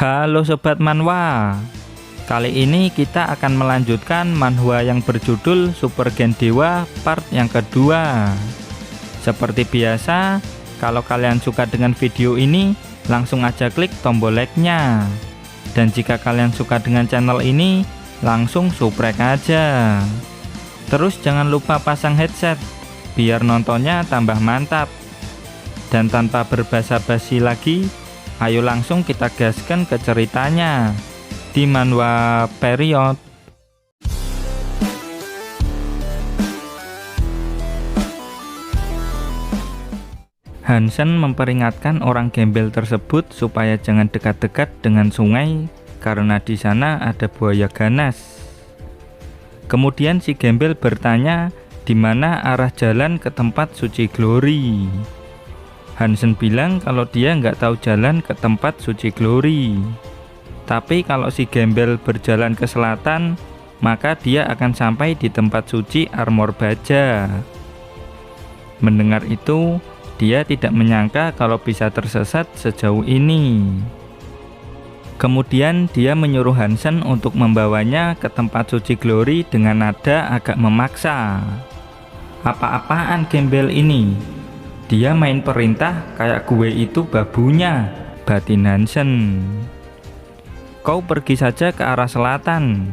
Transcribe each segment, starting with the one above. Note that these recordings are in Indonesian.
Halo Sobat Manhwa, kali ini kita akan melanjutkan manhwa yang berjudul Super Gen Dewa part yang kedua. Seperti biasa, kalau kalian suka dengan video ini, langsung aja klik tombol like-nya. Dan jika kalian suka dengan channel ini, langsung subscribe aja. Terus jangan lupa pasang headset, biar nontonnya tambah mantap. Dan tanpa berbasa-basi lagi, ayo langsung kita gaskan ke ceritanya di manhwa period. Hansen memperingatkan orang gembel tersebut supaya jangan dekat-dekat dengan sungai karena di sana ada buaya ganas. Kemudian si gembel bertanya di mana arah jalan ke tempat suci Glory. Hansen bilang kalau dia nggak tahu jalan ke tempat suci Glory. Tapi kalau si gembel berjalan ke selatan, maka dia akan sampai di tempat suci Armor Baja. Mendengar itu, dia tidak menyangka kalau bisa tersesat sejauh ini. Kemudian dia menyuruh Hansen untuk membawanya ke tempat suci Glory dengan nada agak memaksa. Apa-apaan gembel ini? Dia main perintah kayak gue itu babunya, batin Hansen. Kau pergi saja ke arah selatan.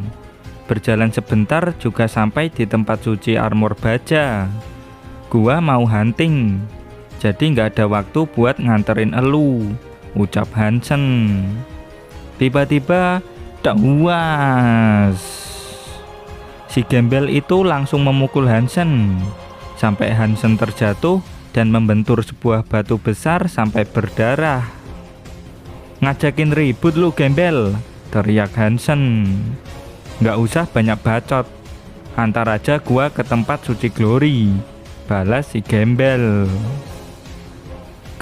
Berjalan sebentar juga sampai di tempat suci Armor Baja. Gua mau hunting, jadi nggak ada waktu buat nganterin elu, ucap Hansen. Tiba-tiba, dawas. Si gembel itu langsung memukul Hansen, sampai Hansen terjatuh dan membentur sebuah batu besar sampai berdarah. Ngajakin ribut lu gembel, teriak Hansen. Nggak usah banyak bacot, antar aja gua ke tempat suci Glory, balas si gembel.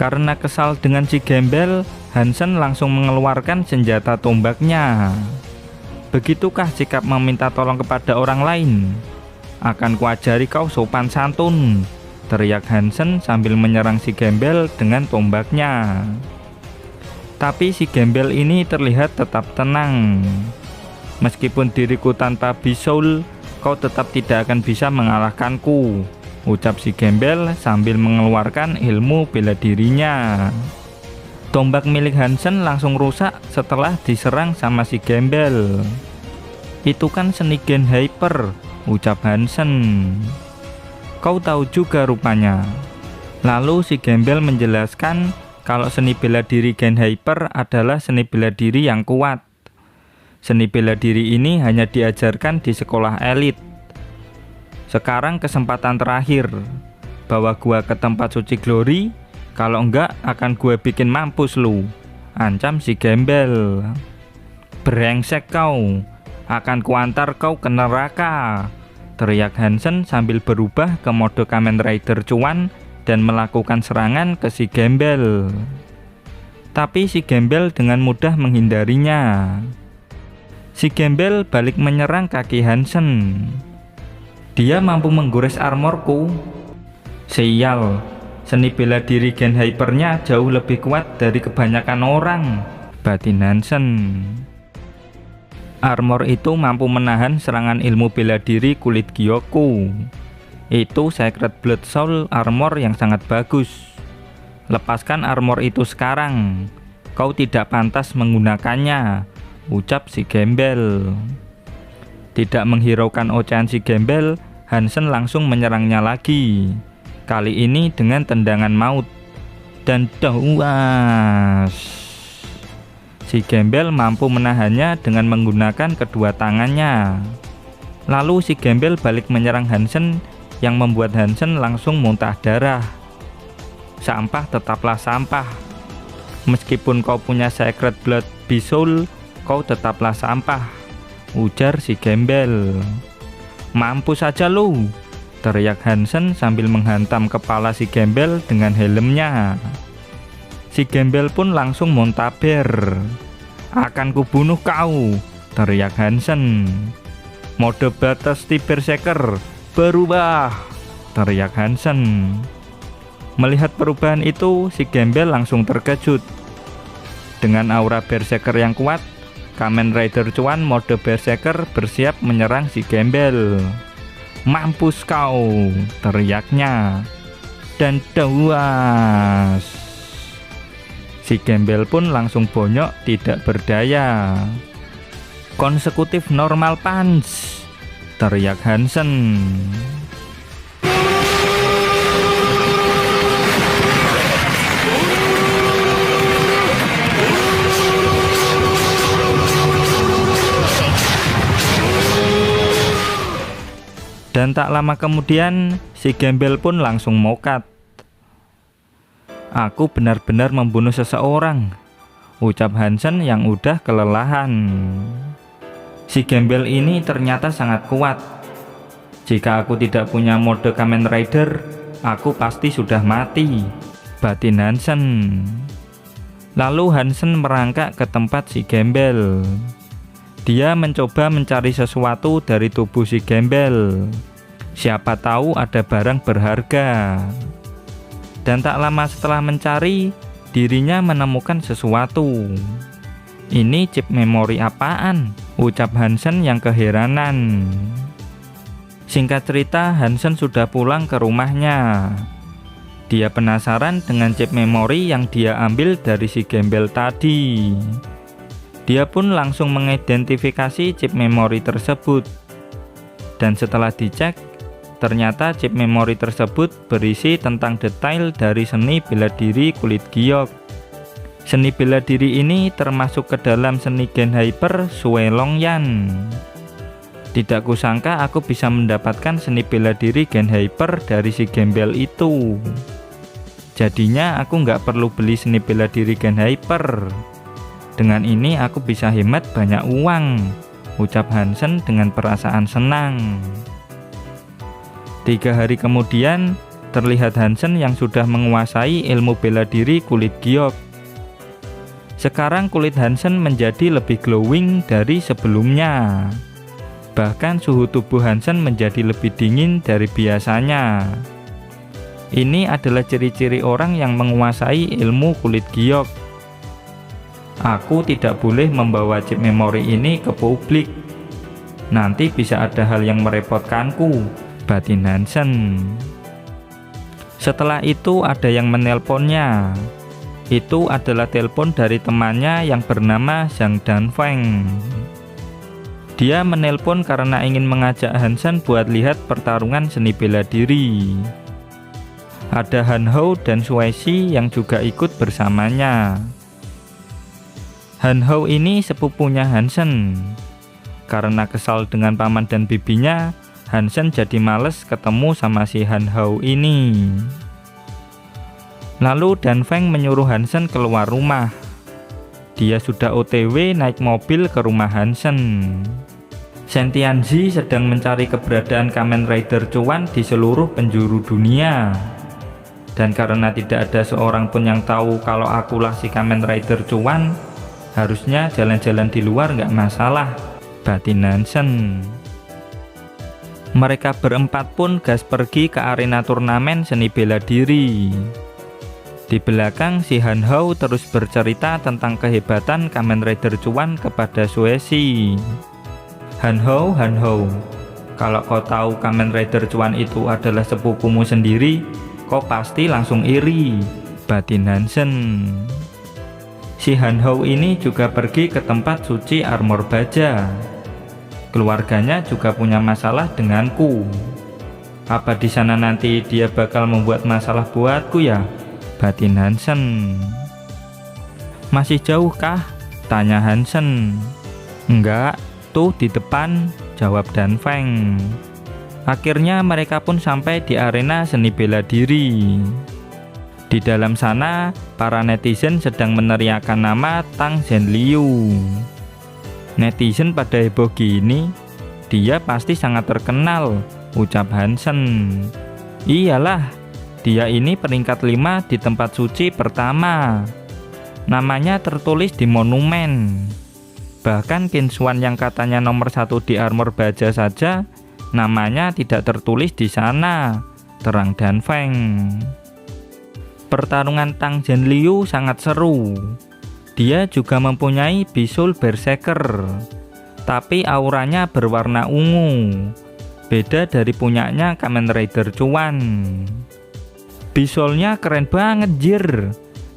Karena kesal dengan si gembel, Hansen langsung mengeluarkan senjata tombaknya. Begitukah sikap meminta tolong kepada orang lain? Akan kuajari kau sopan santun, teriak Hansen sambil menyerang si gembel dengan tombaknya. Tapi si gembel ini terlihat tetap tenang. Meskipun diriku tanpa bisul, kau tetap tidak akan bisa mengalahkanku, ucap si gembel sambil mengeluarkan ilmu bela dirinya. Tombak milik Hansen langsung rusak setelah diserang sama si gembel. Itu kan seni gen hyper, ucap Hansen. Kau tahu juga rupanya. Lalu si gembel menjelaskan kalau seni bela diri gen hyper adalah seni bela diri yang kuat. Seni bela diri ini hanya diajarkan di sekolah elit. Sekarang kesempatan terakhir. Bawa gua ke tempat suci Glory, kalau enggak akan gue bikin mampus lu, ancam si gembel. Brengsek kau, akan kuantar kau ke neraka, teriak Hansen sambil berubah ke mode Kamen Rider Cuan dan melakukan serangan ke si gembel. Tapi si gembel dengan mudah menghindarinya. Si gembel balik menyerang kaki Hansen. Dia mampu menggores armorku. Sial, seni bela diri gen hypernya jauh lebih kuat dari kebanyakan orang, batin Hansen. Armor itu mampu menahan serangan ilmu bela diri kulit Gyoku. Itu Sacred Blood Soul armor yang sangat bagus. Lepaskan armor itu sekarang. Kau tidak pantas menggunakannya, ucap si gembel. Tidak menghiraukan ocehan si gembel, Hansen langsung menyerangnya lagi. Kali ini dengan tendangan maut. Dan dawas. Si gembel mampu menahannya dengan menggunakan kedua tangannya. Lalu si gembel balik menyerang Hansen yang membuat Hansen langsung muntah darah. Sampah tetaplah sampah. Meskipun kau punya Sacred Blood Bisul, kau tetaplah sampah, ujar si gembel. Mampus saja lu, teriak Hansen sambil menghantam kepala si gembel dengan helmnya. Si gembel pun langsung muntaber. Akan kubunuh kau, teriak Hansen. Mode batas Berserker berubah, teriak Hansen. Melihat perubahan itu, si gembel langsung terkejut. Dengan aura berserker yang kuat, Kamen Rider Cuan mode berserker bersiap menyerang si gembel. "Mampus kau!" teriaknya. Dan tewas. Si gembel pun langsung bonyok tidak berdaya. "Konsekutif normal punch!" teriak Hansen. Dan tak lama kemudian, si gembel pun langsung mokat. "Aku benar-benar membunuh seseorang," ucap Hansen yang udah kelelahan. Si gembel ini ternyata sangat kuat. "Jika aku tidak punya mode Kamen Rider, aku pasti sudah mati," batin Hansen. Lalu Hansen merangkak ke tempat si gembel. Dia mencoba mencari sesuatu dari tubuh si gembel. Siapa tahu ada barang berharga. Dan tak lama setelah mencari, dirinya menemukan sesuatu. "Ini chip memori apaan?" ucap Hansen yang keheranan. Singkat cerita, Hansen sudah pulang ke rumahnya. Dia penasaran dengan chip memori yang dia ambil dari si gembel tadi. Dia pun langsung mengidentifikasi chip memori tersebut. Dan setelah dicek, ternyata chip memori tersebut berisi tentang detail dari seni bela diri kulit giok. Seni bela diri ini termasuk ke dalam seni Gen Hyper Sue Longyan. Tidak kusangka aku bisa mendapatkan seni bela diri Gen Hyper dari si gembel itu. Jadinya aku nggak perlu beli seni bela diri Gen Hyper. Dengan ini aku bisa hemat banyak uang, ucap Hansen dengan perasaan senang. 3 hari kemudian, terlihat Hansen yang sudah menguasai ilmu bela diri kulit giok. Sekarang kulit Hansen menjadi lebih glowing dari sebelumnya. Bahkan suhu tubuh Hansen menjadi lebih dingin dari biasanya. Ini adalah ciri-ciri orang yang menguasai ilmu kulit giok. Aku tidak boleh membawa chip memori ini ke publik. Nanti bisa ada hal yang merepotkanku, batin Hansen. Setelah itu ada yang menelponnya. Itu adalah telepon dari temannya yang bernama Zhang Danfeng. Dia menelpon karena ingin mengajak Hansen buat lihat pertarungan seni bela diri. Ada Han Hao dan Sue Si yang juga ikut bersamanya. Han Hao ini sepupunya Hansen. Karena kesal dengan paman dan bibinya, Hansen jadi males ketemu sama si Han Hao ini. Lalu Danfeng menyuruh Hansen keluar rumah. Dia sudah OTW naik mobil ke rumah Hansen. Shen Tianzi sedang mencari keberadaan Kamen Rider Cuan di seluruh penjuru dunia. Dan karena tidak ada seorang pun yang tahu kalau akulah si Kamen Rider Cuan, harusnya jalan-jalan di luar nggak masalah, batin Hansen. Mereka berempat pun gas pergi ke arena turnamen seni bela diri. Di belakang si Han Hao terus bercerita tentang kehebatan Kamen Rider Cuan kepada Sue Si. Han Hao, kalau kau tahu Kamen Rider Cuan itu adalah sepupumu sendiri, kau pasti langsung iri, batin Hansen. Si Han Hao ini juga pergi ke tempat suci armor baja. Keluarganya juga punya masalah denganku. Apa di sana nanti dia bakal membuat masalah buatku ya, batin Hansen. Masih jauh kah? Tanya Hansen. Enggak, tuh di depan, jawab Danfeng. Akhirnya mereka pun sampai di arena seni bela diri. Di dalam sana, para netizen sedang meneriakkan nama Tang Zhenliu. Netizen pada heboh gini, dia pasti sangat terkenal, ucap Hansen. Iyalah, dia ini peringkat 5 di tempat suci pertama. Namanya tertulis di monumen. Bahkan Kinsuan yang katanya nomor 1 di armor baja saja, namanya tidak tertulis di sana, terang Danfeng. Pertarungan Tang Zhenliu sangat seru. Dia juga mempunyai bisul berserker, tapi auranya berwarna ungu. Beda dari punyanya Kamen Rider Cuan. Bisulnya keren banget jir.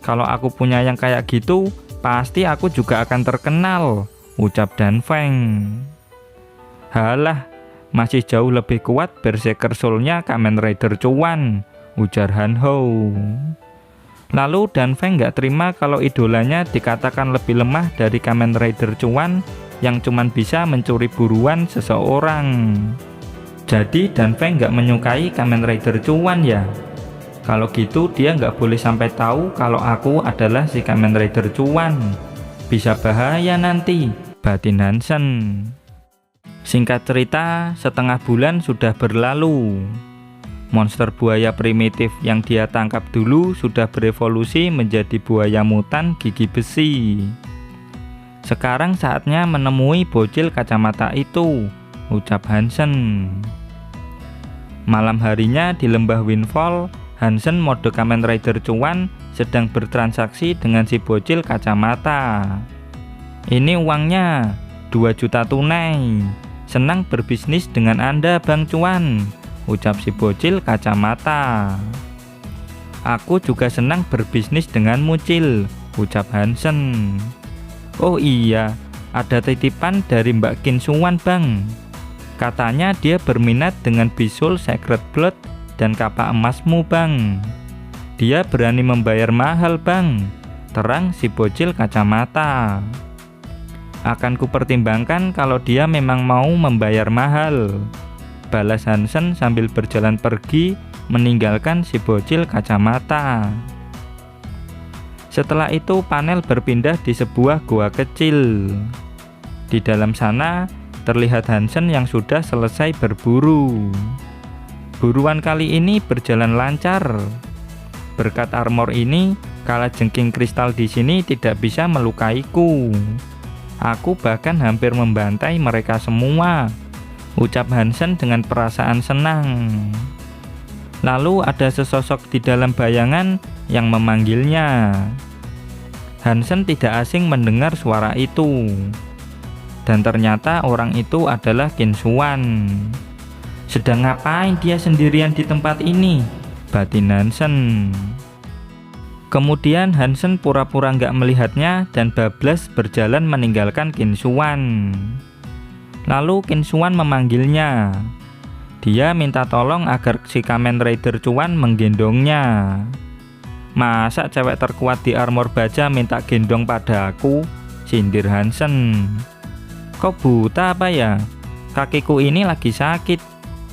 Kalau aku punya yang kayak gitu, pasti aku juga akan terkenal, ucap Dan Feng. Halah, masih jauh lebih kuat berserker soulnya Kamen Rider Cuan, ujar Han Ho. Lalu Dan Feng nggak terima kalau idolanya dikatakan lebih lemah dari Kamen Rider Cuan yang cuman bisa mencuri buruan seseorang. Jadi Dan Feng nggak menyukai Kamen Rider Cuan ya? Kalau gitu dia nggak boleh sampai tahu kalau aku adalah si Kamen Rider Cuan. Bisa bahaya nanti, batin Hansen. Singkat cerita, setengah bulan sudah berlalu. Monster buaya primitif yang dia tangkap dulu sudah berevolusi menjadi buaya mutan gigi besi. Sekarang saatnya menemui bocil kacamata itu, ucap Hansen. Malam harinya di lembah Windfall, Hansen mode Kamen Rider Cuan sedang bertransaksi dengan si bocil kacamata. Ini uangnya, 2 juta tunai. Senang berbisnis dengan Anda Bang Cuan, ucap si bocil kacamata. Aku juga senang berbisnis denganmu Cil, ucap Hansen. Oh iya, ada titipan dari Mbak Kin Suwan Bang. Katanya dia berminat dengan bisul Secret Blood dan kapak emasmu Bang. Dia berani membayar mahal Bang, terang si bocil kacamata. Akan kupertimbangkan kalau dia memang mau membayar mahal, balas Hansen sambil berjalan pergi meninggalkan si bocil kacamata. Setelah itu panel berpindah di sebuah goa kecil. Di dalam sana terlihat Hansen yang sudah selesai berburu. Buruan kali ini berjalan lancar. Berkat armor ini, kalajengking kristal di sini tidak bisa melukaiku. Aku bahkan hampir membantai mereka semua, ucap Hansen dengan perasaan senang. Lalu ada sesosok di dalam bayangan yang memanggilnya. Hansen tidak asing mendengar suara itu. Dan ternyata orang itu adalah Kin Suwan. Sedang ngapain dia sendirian di tempat ini? Batin Hansen. Kemudian Hansen pura-pura nggak melihatnya dan bablas berjalan meninggalkan Kin Suwan. Lalu Kin Suwan memanggilnya. Dia minta tolong agar si Kamen Rider Cuan menggendongnya. Masa cewek terkuat di armor baja minta gendong pada aku? Sindir Hansen. Kok buta apa ya? Kakiku ini lagi sakit.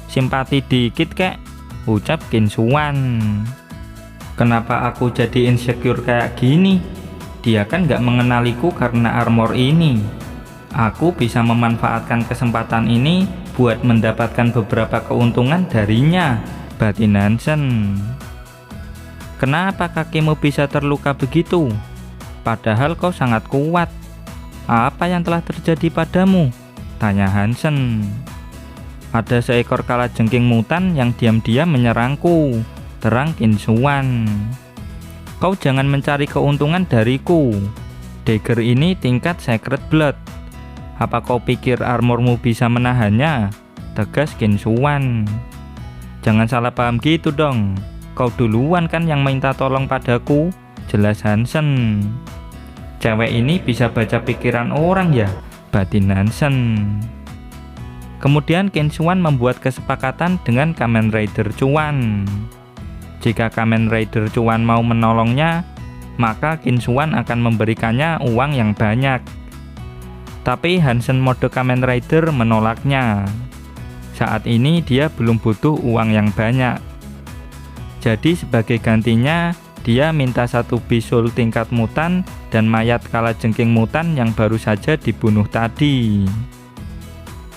Simpati dikit kek, ucap Kin Suwan. Kenapa aku jadi insecure kayak gini? Dia kan gak mengenaliku karena armor ini. Aku bisa memanfaatkan kesempatan ini buat mendapatkan beberapa keuntungan darinya, batin Hansen. Kenapa kakimu bisa terluka begitu? Padahal kau sangat kuat. Apa yang telah terjadi padamu? Tanya Hansen. Ada seekor kalajengking mutan yang diam-diam menyerangku, terang Kin Suwan. Kau jangan mencari keuntungan dariku. Dagger ini tingkat Secret Blood. Apa kau pikir armormu bisa menahannya? Tegas Kin Suwan. Jangan salah paham gitu dong. Kau duluan kan yang minta tolong padaku, jelas Hansen. Cewek ini bisa baca pikiran orang ya, batin Hansen. Kemudian Kin Suwan membuat kesepakatan dengan Kamen Rider Cuan. Jika Kamen Rider Cuan mau menolongnya, maka Kin Suwan akan memberikannya uang yang banyak. Tapi Hansen mode Kamen Rider menolaknya. Saat ini dia belum butuh uang yang banyak. Jadi sebagai gantinya, dia minta 1 bisul tingkat mutan dan mayat kalajengking mutan yang baru saja dibunuh tadi.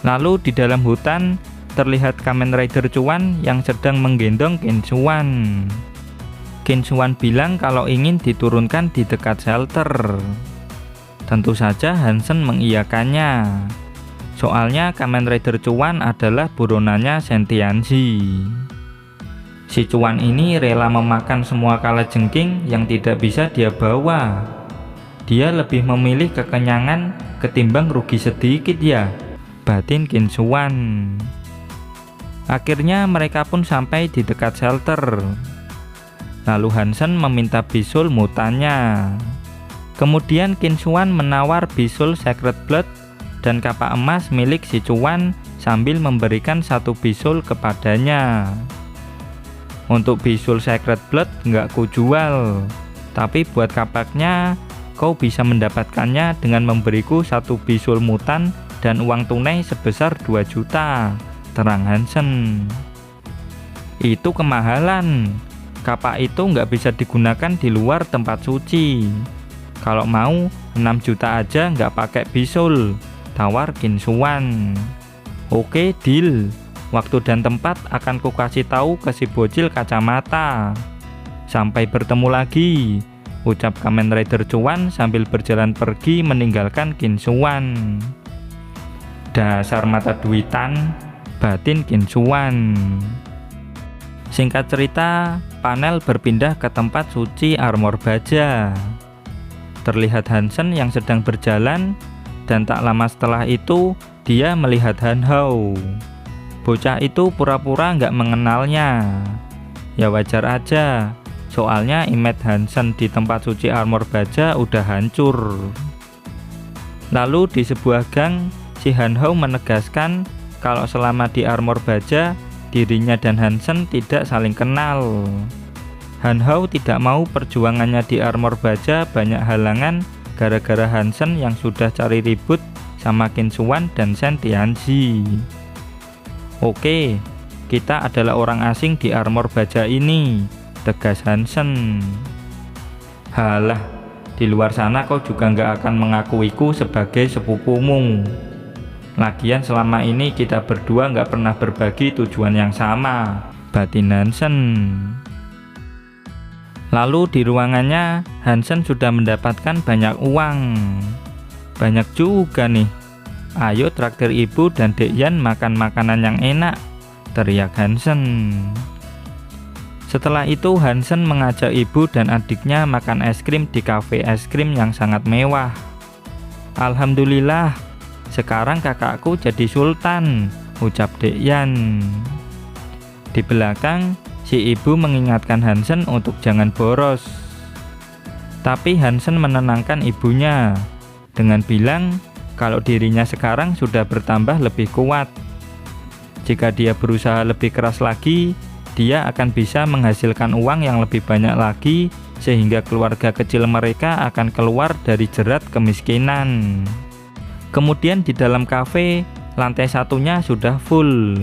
Lalu di dalam hutan terlihat Kamen Rider Cuan yang sedang menggendong Kin Suwan. Kin Suwan bilang kalau ingin diturunkan di dekat shelter. Tentu saja Hansen mengiyakannya. Soalnya Kamen Rider Cuan adalah buronannya Sentianzi. Si Cuan ini rela memakan semua kalajengking yang tidak bisa dia bawa. Dia lebih memilih kekenyangan ketimbang rugi sedikit ya, batin Qin Xuan. Akhirnya mereka pun sampai di dekat shelter. Lalu Hansen meminta bisul mutannya. Kemudian Qin Xuan menawar bisul Sacred Blood dan kapak emas milik si Cuan sambil memberikan satu bisul kepadanya. Untuk bisul Sacred Blood nggak kujual, tapi buat kapaknya kau bisa mendapatkannya dengan memberiku satu bisul mutan dan uang tunai sebesar 2 juta, terang Hansen. Itu kemahalan. Kapak itu nggak bisa digunakan di luar tempat suci. Kalau mau 6 juta aja nggak pakai bisul, tawar Qin Xuan. Oke, deal. Waktu dan tempat akan ku kasih tahu ke si bocil kacamata. Sampai bertemu lagi, ucap Kamen Rider Cuan sambil berjalan pergi meninggalkan Qin Xuan. Dasar mata duitan, batin Qin Xuan. Singkat cerita, panel berpindah ke tempat suci armor baja. Terlihat Hansen yang sedang berjalan, dan tak lama setelah itu dia melihat Han Hao. Bocah itu pura-pura nggak mengenalnya. Ya wajar aja, soalnya image Hansen di tempat suci armor baja udah hancur. Lalu di sebuah gang, si Han Hao menegaskan kalau selama di armor baja, dirinya dan Hansen tidak saling kenal. Han Hao tidak mau perjuangannya di armor baja banyak halangan gara-gara Hansen yang sudah cari ribut sama Qin Xuan dan Shen Tianzi. Oke, kita adalah orang asing di armor baja ini, tegas Hansen. Halah, di luar sana kau juga nggak akan mengakuiku sebagai sepupumu. Lagian selama ini kita berdua nggak pernah berbagi tujuan yang sama, batin Hansen. Lalu di ruangannya, Hansen sudah mendapatkan banyak uang. Banyak juga nih. Ayo traktir ibu dan Dek Yan makan makanan yang enak, teriak Hansen. Setelah itu Hansen mengajak ibu dan adiknya makan es krim di kafe es krim yang sangat mewah. Alhamdulillah, sekarang kakakku jadi sultan, ucap Dek Yan. Di belakang, si ibu mengingatkan Hansen untuk jangan boros. Tapi Hansen menenangkan ibunya dengan bilang kalau dirinya sekarang sudah bertambah lebih kuat. Jika dia berusaha lebih keras lagi, dia akan bisa menghasilkan uang yang lebih banyak lagi sehingga keluarga kecil mereka akan keluar dari jerat kemiskinan. Kemudian di dalam kafe, lantai satunya sudah full.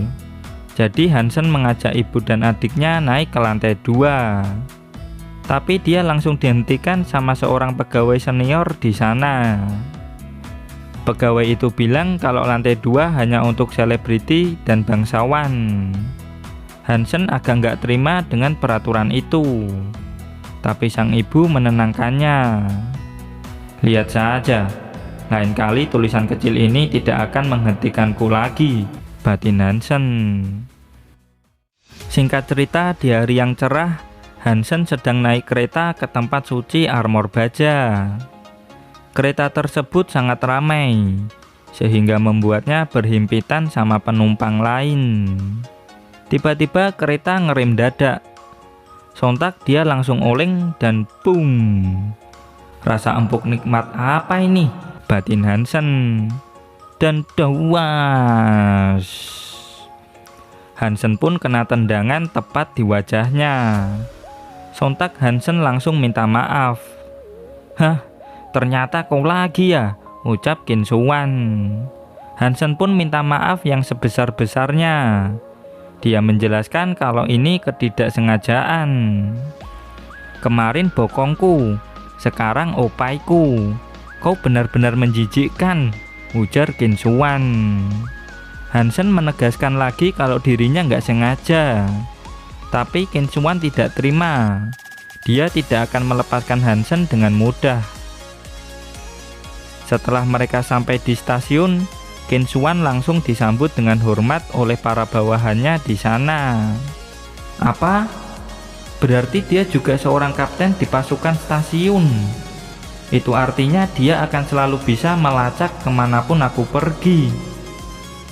Jadi Hansen mengajak ibu dan adiknya naik ke lantai 2. Tapi dia langsung dihentikan sama seorang pegawai senior di sana. Pegawai itu bilang kalau lantai 2 hanya untuk selebriti dan bangsawan. Hansen agak nggak terima dengan peraturan itu. Tapi sang ibu menenangkannya. Lihat saja, lain kali tulisan kecil ini tidak akan menghentikanku lagi, batin Hansen. Singkat cerita, di hari yang cerah, Hansen sedang naik kereta ke tempat suci armor baja. Kereta tersebut sangat ramai, sehingga membuatnya berhimpitan sama penumpang lain. Tiba-tiba kereta ngerem dadak. Sontak dia langsung oleng dan boom. Rasa empuk nikmat apa ini, batin Hansen. Dan dawas. Hansen pun kena tendangan tepat di wajahnya. Sontak Hansen langsung minta maaf. Hah, ternyata kau lagi ya, ucap Qin Xuan. Hansen pun minta maaf yang sebesar-besarnya. Dia menjelaskan kalau ini ketidaksengajaan. Kemarin bokongku, sekarang opaiku. Kau benar-benar menjijikkan, ujar Qin Xuan. Hansen menegaskan lagi kalau dirinya nggak sengaja. Tapi Qin Xuan tidak terima. Dia tidak akan melepaskan Hansen dengan mudah. Setelah mereka sampai di stasiun, Qin Xuan langsung disambut dengan hormat oleh para bawahannya di sana. Apa? Berarti dia juga seorang kapten di pasukan stasiun. Itu artinya dia akan selalu bisa melacak kemanapun aku pergi.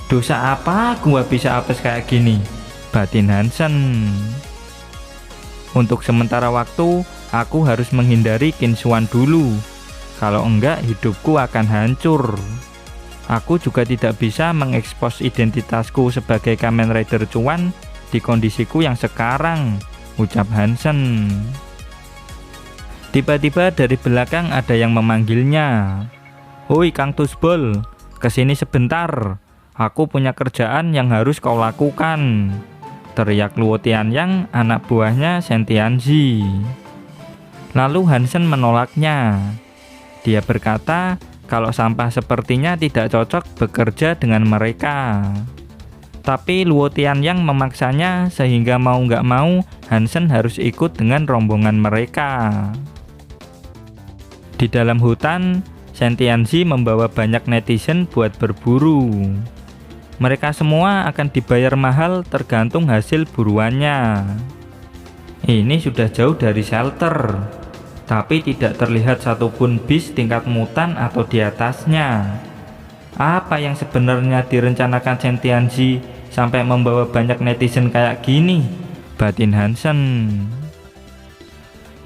Dosa apa gua bisa apes kayak gini? Batin Hansen. Untuk sementara waktu, aku harus menghindari Kinsuan dulu. Kalau enggak, hidupku akan hancur. Aku juga tidak bisa mengekspos identitasku sebagai Kamen Rider Cuan di kondisiku yang sekarang, ucap Hansen. Tiba-tiba dari belakang ada yang memanggilnya. Hoi Kang Tusbol, kesini sebentar. Aku punya kerjaan yang harus kau lakukan, teriak Luo Tianyang, anak buahnya Sentianzi. Lalu Hansen menolaknya. Dia berkata kalau sampah sepertinya tidak cocok bekerja dengan mereka. Tapi Luo Tianyang memaksanya sehingga mau nggak mau Hansen harus ikut dengan rombongan mereka. Di dalam hutan, Sentianzi membawa banyak netizen buat berburu. Mereka semua akan dibayar mahal tergantung hasil buruannya. Ini sudah jauh dari shelter, tapi tidak terlihat satupun bis tingkat mutan atau di atasnya. Apa yang sebenarnya direncanakan Sentianzi sampai membawa banyak netizen kayak gini? Batin Hansen.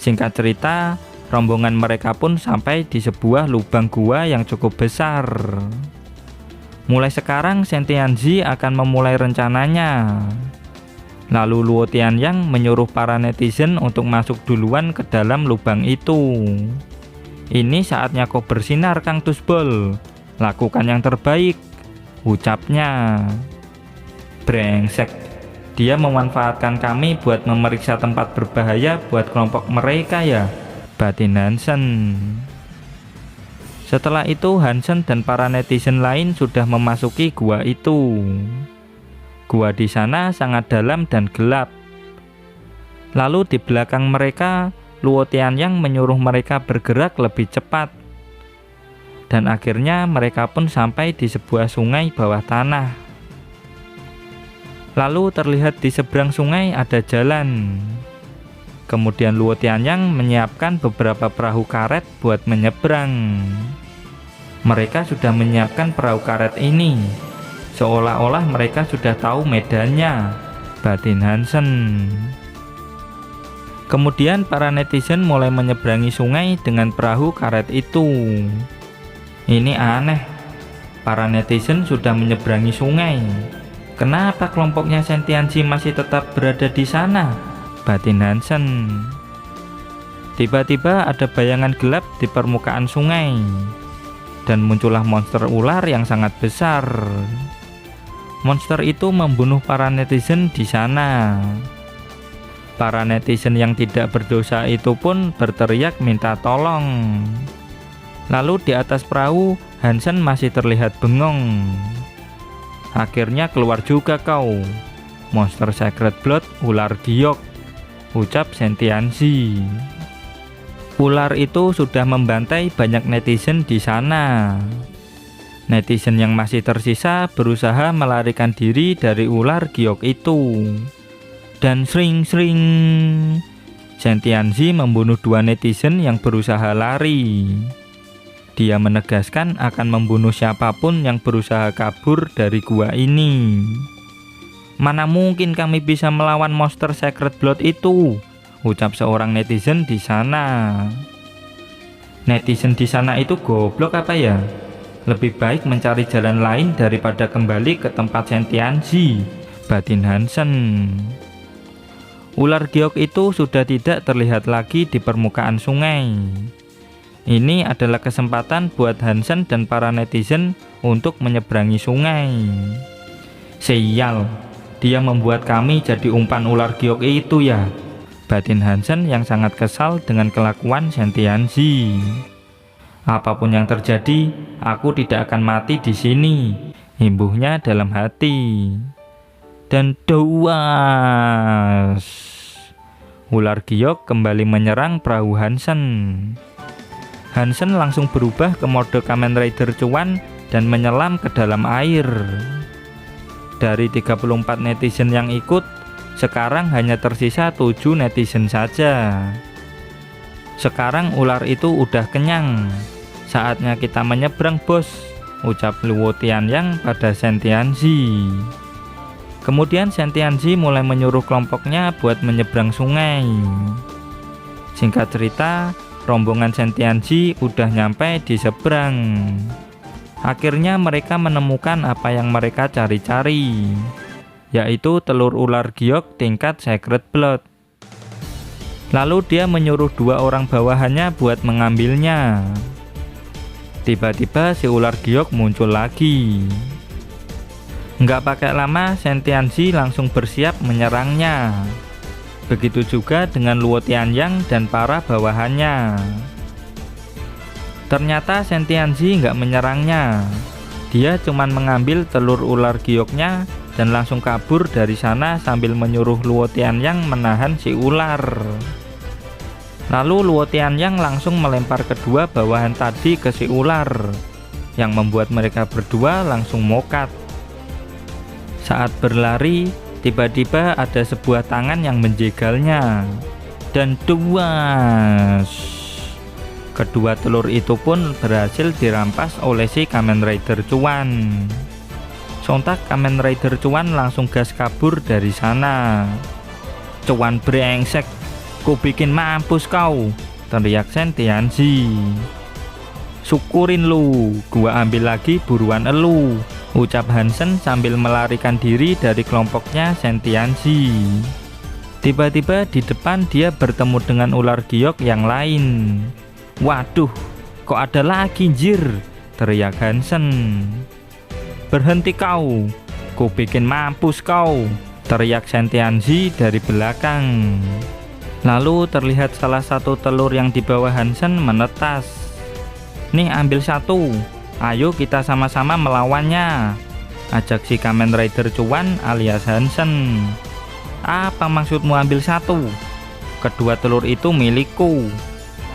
Singkat cerita, rombongan mereka pun sampai di sebuah lubang gua yang cukup besar. Mulai sekarang Sentianzi akan memulai rencananya. Lalu Luo Tianyang menyuruh para netizen untuk masuk duluan ke dalam lubang itu. Ini saatnya kau bersinar Kang Tusbol. Lakukan yang terbaik, ucapnya. Brengsek, dia memanfaatkan kami buat memeriksa tempat berbahaya buat kelompok mereka ya, batin Hansen. Setelah itu Hansen dan para netizen lain sudah memasuki gua itu. Gua di sana sangat dalam dan gelap. Lalu di belakang mereka, Luo Tianyang menyuruh mereka bergerak lebih cepat. Dan akhirnya mereka pun sampai di sebuah sungai bawah tanah. Lalu terlihat di seberang sungai ada jalan. Kemudian Luo Tianyang menyiapkan beberapa perahu karet buat menyeberang. Mereka sudah menyiapkan perahu karet ini, seolah-olah mereka sudah tahu medannya, batin Hansen. Kemudian para netizen mulai menyeberangi sungai dengan perahu karet itu. Ini aneh, para netizen sudah menyeberangi sungai. Kenapa kelompoknya Sentianzi masih tetap berada di sana? Batin Hansen. Tiba-tiba ada bayangan gelap di permukaan sungai, dan muncullah monster ular yang sangat besar. Monster itu membunuh para netizen di sana. Para netizen yang tidak berdosa itu pun berteriak minta tolong. Lalu di atas perahu, Hansen masih terlihat bengong. Akhirnya keluar juga kau, monster Sacred Blood ular giok, ucap Sentianzi. Ular itu sudah membantai banyak netizen di sana. Netizen yang masih tersisa berusaha melarikan diri dari ular giok itu. Dan sring-sring, Sentianzi membunuh 2 netizen yang berusaha lari. Dia menegaskan akan membunuh siapapun yang berusaha kabur dari gua ini. Mana mungkin kami bisa melawan monster Sacred Blood itu, ucap seorang netizen di sana. Netizen di sana itu goblok apa ya? Lebih baik mencari jalan lain daripada kembali ke tempat Sentianzi, batin Hansen. Ular giok itu sudah tidak terlihat lagi di permukaan sungai. Ini adalah kesempatan buat Hansen dan para netizen untuk menyeberangi sungai. Sial, dia membuat kami jadi umpan ular giok itu ya, batin Hansen yang sangat kesal dengan kelakuan Sentianzi. Apapun yang terjadi, aku tidak akan mati di sini, imbuhnya dalam hati. Dan duas, ular giok kembali menyerang perahu Hansen. Hansen langsung berubah ke mode Kamen Rider Cuan dan menyelam ke dalam air. Dari 34 netizen yang ikut, sekarang hanya tersisa 7 netizen saja. Sekarang ular itu udah kenyang. Saatnya kita menyeberang, bos, ucap Luo Tianyang pada Shen Tianzi. Kemudian Shen Tianzi mulai menyuruh kelompoknya buat menyeberang sungai. Singkat cerita, rombongan Shen Tianzi udah nyampe di seberang. Akhirnya mereka menemukan apa yang mereka cari-cari, yaitu telur ular giok tingkat Sacred Blood. Lalu dia menyuruh 2 orang bawahannya buat mengambilnya. Tiba-tiba si ular giok muncul lagi. Nggak pakai lama, Shen Tianzi langsung bersiap menyerangnya. Begitu juga dengan Luo Tianyang dan para bawahannya. Ternyata Shen Tianzi nggak menyerangnya. Dia cuman mengambil telur ular gioknya dan langsung kabur dari sana sambil menyuruh Luo Tianyang menahan si ular. Lalu Luo Tianyang langsung melempar kedua bawahan tadi ke si ular, yang membuat mereka berdua langsung mokat. Saat berlari, tiba-tiba ada sebuah tangan yang menjegalnya, dan kedua telur itu pun berhasil dirampas oleh si Kamen Rider Cuan. Sontak Kamen Rider Cuan langsung gas kabur dari sana. "Cuan brengsek, ku bikin mampus kau," teriak Shen Tianzi. "Syukurin lu, gua ambil lagi buruan elu," ucap Hansen sambil melarikan diri dari kelompoknya Shen Tianzi. Tiba-tiba di depan dia bertemu dengan ular giok yang lain. "Waduh, kok ada lagi, jir," teriak Hansen. "Berhenti kau, ku bikin mampus kau," teriak Shen Tianzi dari belakang. Lalu terlihat salah satu telur yang dibawa Hansen menetas. "Nih, ambil satu. Ayo kita sama-sama melawannya," ajak si Kamen Rider Cuan alias Hansen. "Apa maksudmu ambil satu? Kedua telur itu milikku.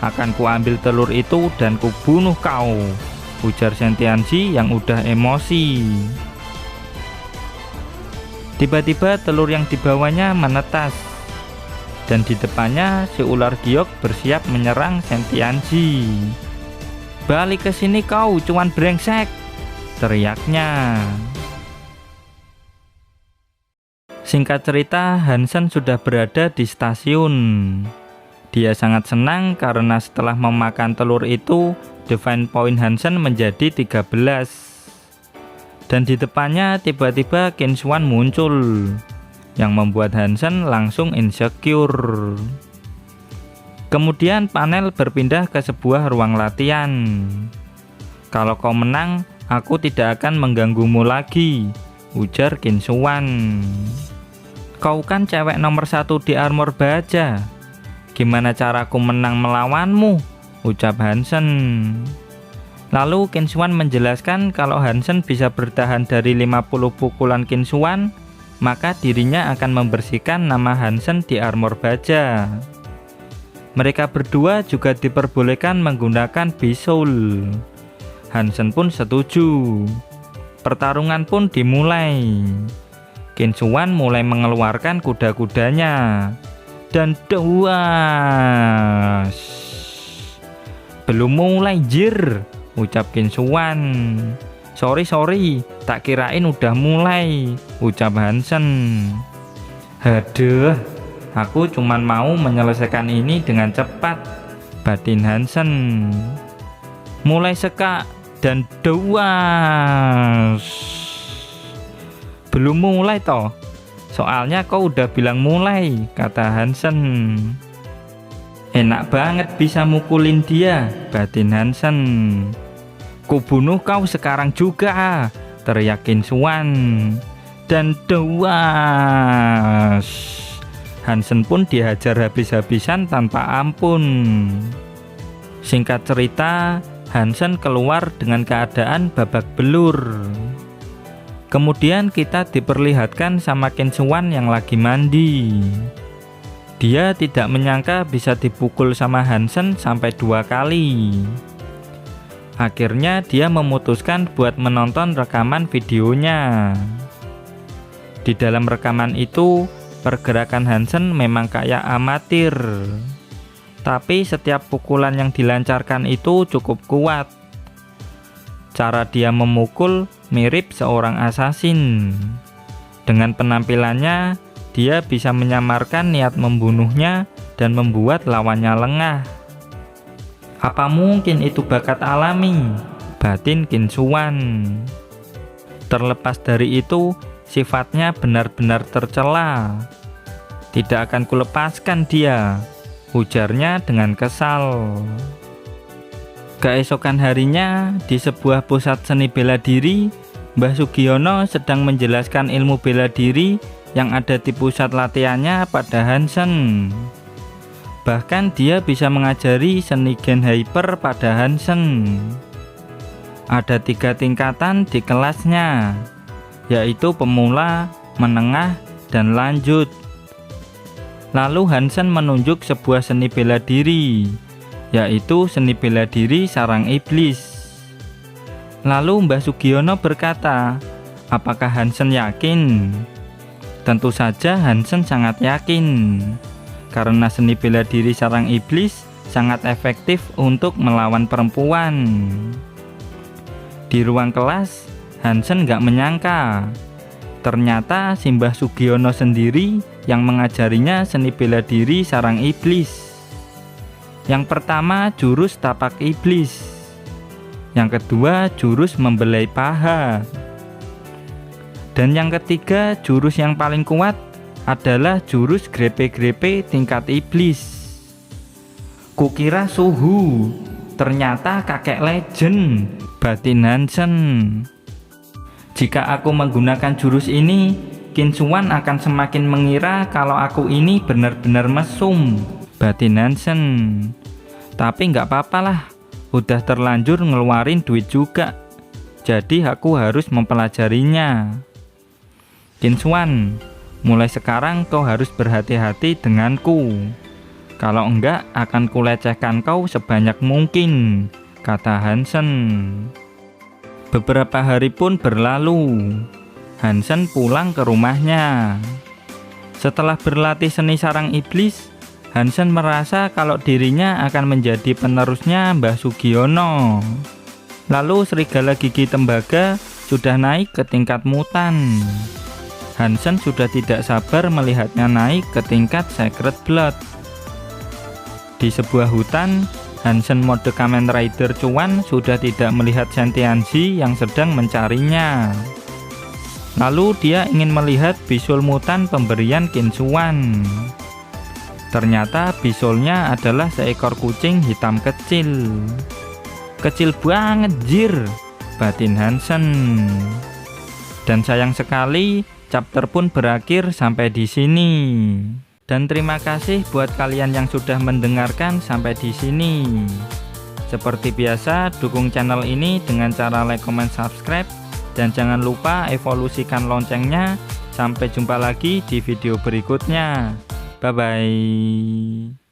Akan kuambil telur itu dan kubunuh kau," ujar Shen Tianzi yang udah emosi. Tiba-tiba telur yang dibawanya menetas, dan di depannya si ular giok bersiap menyerang Shen Tianzi. "Balik ke sini kau, Cuan brengsek," teriaknya. Singkat cerita, Hansen sudah berada di stasiun. Dia sangat senang karena setelah memakan telur itu, Divine Point Hansen menjadi 13. Dan di depannya tiba-tiba Kinswan muncul, yang membuat Hansen langsung insecure. Kemudian panel berpindah ke sebuah ruang latihan. "Kalau kau menang, aku tidak akan mengganggumu lagi," ujar Kinswan. "Kau kan cewek nomor 1 di armor baja. Gimana caraku menang melawanmu?" ucap Hansen. Lalu Kinswan menjelaskan kalau Hansen bisa bertahan dari 50 pukulan Kinswan, maka dirinya akan membersihkan nama Hansen di armor baja. Mereka berdua juga diperbolehkan menggunakan bisul. Hansen pun setuju. Pertarungan pun dimulai. Kinswan mulai mengeluarkan kuda-kudanya. Dan duas. "Belum mulai, jir," ucap Kinswan. Sorry, tak kirain udah mulai," ucap Hansen. "Haduh, aku cuman mau menyelesaikan ini dengan cepat," batin Hansen. "Mulai sekak dan duas." "Belum mulai toh? Soalnya kau udah bilang mulai," kata Hansen. "Enak banget bisa mukulin dia," batin Hansen. "Ku bunuh kau sekarang juga," teriak Kinswan. Dan duas. Hansen pun dihajar habis-habisan tanpa ampun. Singkat cerita, Hansen keluar dengan keadaan babak belur. Kemudian kita diperlihatkan sama Kinswan yang lagi mandi. Dia tidak menyangka bisa dipukul sama Hansen sampai 2 kali. Akhirnya dia memutuskan buat menonton rekaman videonya. Di dalam rekaman itu, pergerakan Hansen memang kayak amatir. Tapi setiap pukulan yang dilancarkan itu cukup kuat. Cara dia memukul mirip seorang asasin. Dengan penampilannya, dia bisa menyamarkan niat membunuhnya dan membuat lawannya lengah. Apa mungkin itu bakat alami? Batin Qin Xuan. Terlepas dari itu, sifatnya benar-benar tercela. Tidak akan kulepaskan dia, ujarnya dengan kesal. Keesokan harinya, di sebuah pusat seni bela diri, Mbah Sugiono sedang menjelaskan ilmu bela diri yang ada di pusat latihannya pada Hansen. Bahkan dia bisa mengajari seni Gen Hyper pada Hansen. Ada 3 tingkatan di kelasnya, yaitu pemula, menengah, dan lanjut. Lalu Hansen menunjuk sebuah seni bela diri, yaitu seni bela diri sarang iblis. Lalu Mbah Sugiono berkata, apakah Hansen yakin? Tentu saja Hansen sangat yakin, karena seni bela diri sarang iblis sangat efektif untuk melawan perempuan. Di ruang kelas, Hansen gak menyangka, ternyata si Mbah Sugiono sendiri yang mengajarinya seni bela diri sarang iblis. Yang pertama jurus tapak iblis, yang kedua jurus membelai paha, dan yang ketiga jurus yang paling kuat adalah jurus grepe-grepe tingkat iblis. Kukira suhu, ternyata kakek legend, batin Hansen. Jika aku menggunakan jurus ini, Qin Xuan akan semakin mengira kalau aku ini benar-benar mesum, batin Hansen. Tapi nggak apa-apalah, udah terlanjur ngeluarin duit juga, jadi aku harus mempelajarinya. Qin Xuan, mulai sekarang kau harus berhati-hati denganku. Kalau enggak akan kulecehkan kau sebanyak mungkin, kata Hansen. Beberapa hari pun berlalu. Hansen pulang ke rumahnya. Setelah berlatih seni sarang iblis, Hansen merasa kalau dirinya akan menjadi penerusnya Mbah Sugiono. Lalu serigala gigi tembaga sudah naik ke tingkat mutan. Hansen sudah tidak sabar melihatnya naik ke tingkat Sacred Blood. Di sebuah hutan, Hansen mode Kamen Rider Cuan sudah tidak melihat Sentianzi yang sedang mencarinya. Lalu dia ingin melihat bisul mutan pemberian Qin Xuan. Ternyata bisulnya adalah seekor kucing hitam kecil. Kecil banget jir, batin Hansen. Dan sayang sekali, chapter pun berakhir sampai di sini. Dan terima kasih buat kalian yang sudah mendengarkan sampai di sini. Seperti biasa, dukung channel ini dengan cara like, comment, subscribe. Dan jangan lupa evolusikan loncengnya. Sampai jumpa lagi di video berikutnya. Bye-bye.